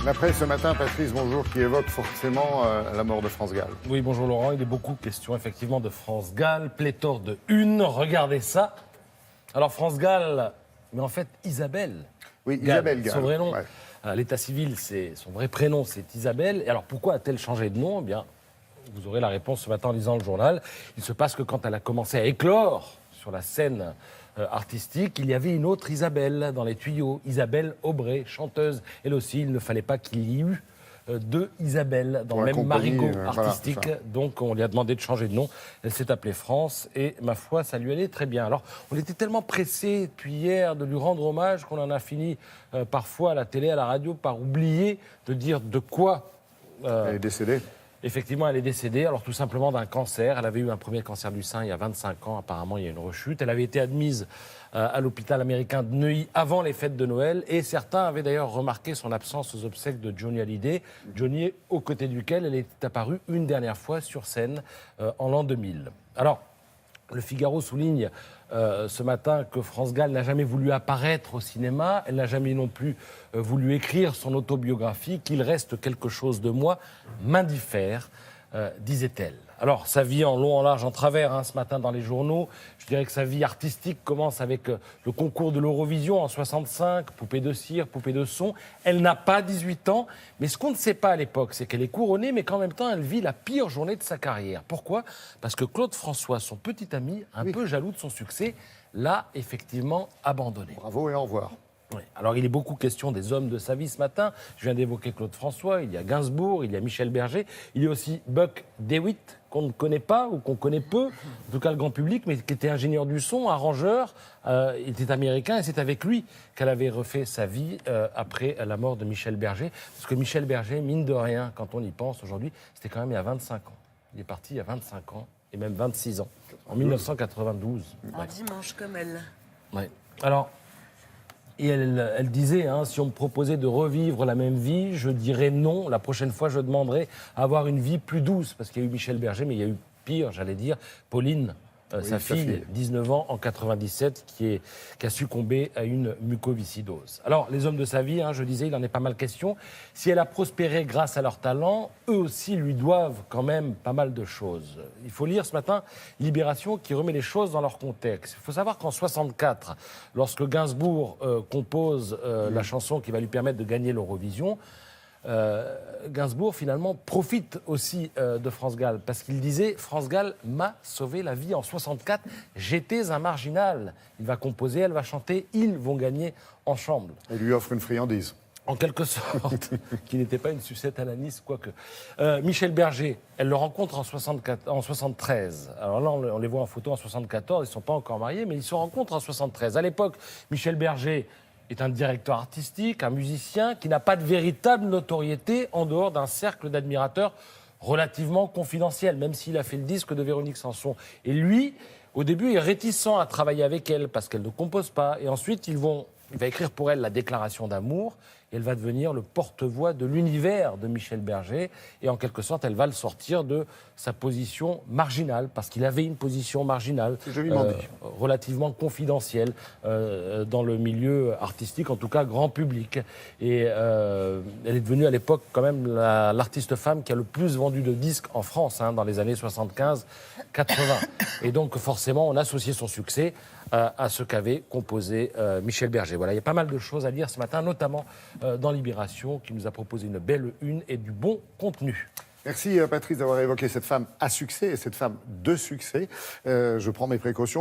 La presse ce matin, Patrice, bonjour, qui évoque forcément la mort de France Gall. Oui, bonjour Laurent. Il est beaucoup question effectivement de France Gall, pléthore de une. Regardez ça. Alors France Gall, mais en fait Isabelle. Oui, Gall, Isabelle Gall. son vrai nom. Ouais. L'état civil, c'est son vrai prénom, c'est Isabelle. Et alors pourquoi a-t-elle changé de nom? Eh bien, vous aurez la réponse ce matin en lisant le journal. Il se passe que quand elle a commencé à éclore sur la scène artistique, il y avait une autre Isabelle dans les tuyaux, Isabelle Aubray, chanteuse. Elle aussi, il ne fallait pas qu'il y ait eu deux Isabelle dans Pour le la même compagnie, marigot voilà, artistique. ça. Donc on lui a demandé de changer de nom. Elle s'est appelée France et ma foi, ça lui allait très bien. Alors on était tellement pressés depuis hier de lui rendre hommage qu'on en a fini parfois à la télé, à la radio, par oublier de dire de quoi. Elle est décédée. Effectivement, elle est décédée, alors tout simplement d'un cancer. Elle avait eu un premier cancer du sein il y a 25 ans, apparemment il y a une rechute. Elle avait été admise à l'hôpital américain de Neuilly avant les fêtes de Noël et certains avaient d'ailleurs remarqué son absence aux obsèques de Johnny Hallyday. Johnny, aux côtés duquel elle est apparue une dernière fois sur scène en l'an 2000. Alors, le Figaro souligne ce matin que France Gall n'a jamais voulu apparaître au cinéma, elle n'a jamais non plus voulu écrire son autobiographie, qu'il reste quelque chose de moi m'indiffère, disait-elle. Alors, sa vie en long, en large, en travers, ce matin dans les journaux, je dirais que sa vie artistique commence avec le concours de l'Eurovision en 65, poupée de cire, poupée de son. Elle n'a pas 18 ans, mais ce qu'on ne sait pas à l'époque, c'est qu'elle est couronnée, mais qu'en même temps, elle vit la pire journée de sa carrière. Pourquoi ? Parce que Claude François, son petit ami, un peu jaloux de son succès, l'a effectivement abandonné. Bravo et au revoir. Oui. Alors, il est beaucoup question des hommes de sa vie ce matin. Je viens d'évoquer Claude François, il y a Gainsbourg, il y a Michel Berger, il y a aussi Buck DeWitt, qu'on ne connaît pas ou qu'on connaît peu, en tout cas le grand public, mais qui était ingénieur du son, arrangeur, il était américain et c'est avec lui qu'elle avait refait sa vie après la mort de Michel Berger. Parce que Michel Berger, mine de rien, quand on y pense aujourd'hui, c'était quand même il y a 25 ans. Il est parti il y a 25 ans, et même 26 ans, en 1992. Un dimanche comme elle. Ouais. Alors, et elle disait, si on me proposait de revivre la même vie, je dirais non. La prochaine fois, je demanderais à avoir une vie plus douce. Parce qu'il y a eu Michel Berger, mais il y a eu pire, j'allais dire, Pauline, sa fille, 19 ans, en 97, qui a succombé à une mucoviscidose. Alors, les hommes de sa vie, je disais, il en est pas mal question. Si elle a prospéré grâce à leur talent, eux aussi lui doivent quand même pas mal de choses. Il faut lire ce matin Libération qui remet les choses dans leur contexte. Il faut savoir qu'en 64, lorsque Gainsbourg compose la chanson qui va lui permettre de gagner l'Eurovision, Gainsbourg, finalement, profite aussi de France Gall, parce qu'il disait « France Gall m'a sauvé la vie en 64, j'étais un marginal ». Il va composer, elle va chanter, ils vont gagner ensemble. Elle lui offre une friandise. En quelque sorte, qui n'était pas une sucette à l'anis, quoique. Michel Berger, elle le rencontre en 73. Alors là, on les voit en photo en 74, ils ne sont pas encore mariés, mais ils se rencontrent en 73. À l'époque, Michel Berger est un directeur artistique, un musicien qui n'a pas de véritable notoriété en dehors d'un cercle d'admirateurs relativement confidentiel, même s'il a fait le disque de Véronique Sanson. Et lui, au début, est réticent à travailler avec elle parce qu'elle ne compose pas. Et ensuite, il va écrire pour elle la déclaration d'amour. Et elle va devenir le porte-voix de l'univers de Michel Berger. Et en quelque sorte, elle va le sortir de sa position marginale, parce qu'il avait une position marginale, relativement confidentielle, dans le milieu artistique, en tout cas grand public. Et elle est devenue à l'époque quand même l'artiste femme qui a le plus vendu de disques en France, dans les années 75-80. Et donc forcément, on associait son succès à ce qu'avait composé Michel Berger. Voilà, il y a pas mal de choses à lire ce matin, notamment dans Libération, qui nous a proposé une belle une et du bon contenu. Merci Patrice d'avoir évoqué cette femme à succès et cette femme de succès. Je prends mes précautions.